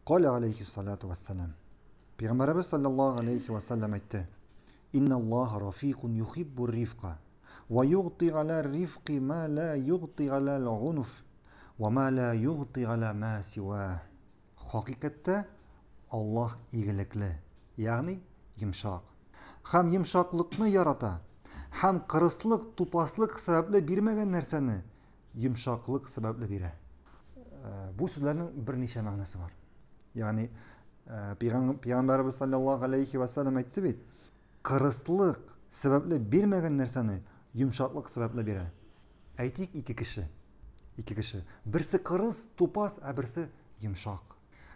Kale aleyhissalatu vesselam. Peygamberimiz sallallahu aleyhi ve sellem etti. İnna Allah rafikun yuhibbur rifqa ve yughti ala rifqi ma la yughti ala al-unuf ve ma la yughti ala ma siwah. Hakikatte Allah iyilikli, yani yumşak. Hem yumşaklıkını yarata, hem kırıslık, tupaslık sebeple bilmegen nerseni yumşaklık sebeple bire. Bu sözlerin bir neçe manası var. Yani Peygamberimiz sallallahu aleyhi ve sellem etti bit. Kırıslık sebeple bilmegen nerseni yumşaklık sebeple bire. Aytik iki kişi. İki kişi. Birisi kırıs, tupas, birisi yumşak.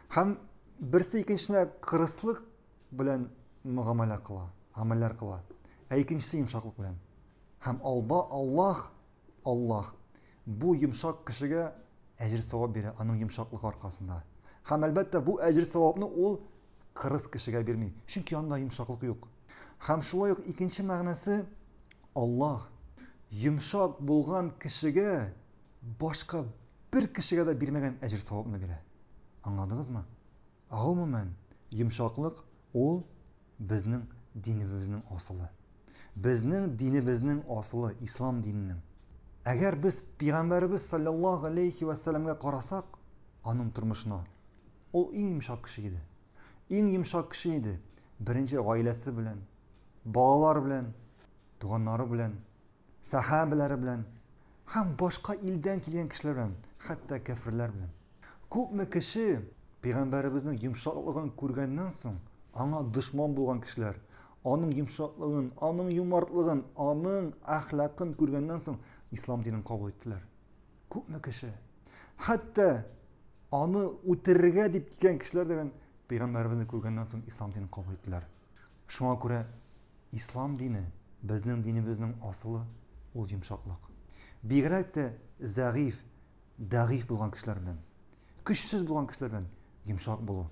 Hem birisi ikincisine kırıslık bilen muamele kıla, ameller kıla. İkincisi yumşaklık bilen. Hem Allah bu yumşak kişiye ecir sevap verir, onun yumşaklık arkasında. Hem elbette bu ecir sevabını o kırıs kişiye vermiyor. Çünkü yanında yumşaklık yok. Hem şulay yok. İkinci manası Allah yumşak bulgan kişiye başka bir kişiye de bilmegen ecir sevabını verir. Anladınız mı? Umumen yumşaklık o bizning dinimizning aslı. Bizning dinimizning aslı İslam dininin. Eğer biz Peygamberimiz sallallahu aleyhi ve sellem'e karasak, onun turmuşuna, o en yumşak kişiydi. En yumşak kişiydi. Birinci ailesi bilen, bağlar bilen, tuğanları bilen, sahabeleri bilen, hem başka ilden gelen kişiler bilen, hatta kafirler bilen. Köpme kişi Peygamberimizin yumşaklığını görgenden soň, ona düşman bulgan kişiler, onun yumşaklığın, onun yumartlığın, onun ahlakın görgenden soň İslam dinini kabul ettiler. Köpme kişi. Hatta onu ötürürge deyip gelen kişiler de Peygamberimizni görgenden soň İslam dinini kabul ettiler. Şuna göre İslam dini, bizning dinimizning aslı ol yumşaklık. Bigrak da zayıf, dagif bulgan kişiler bilen, güçsüz bulgan kişiler bilen yumşak bolu.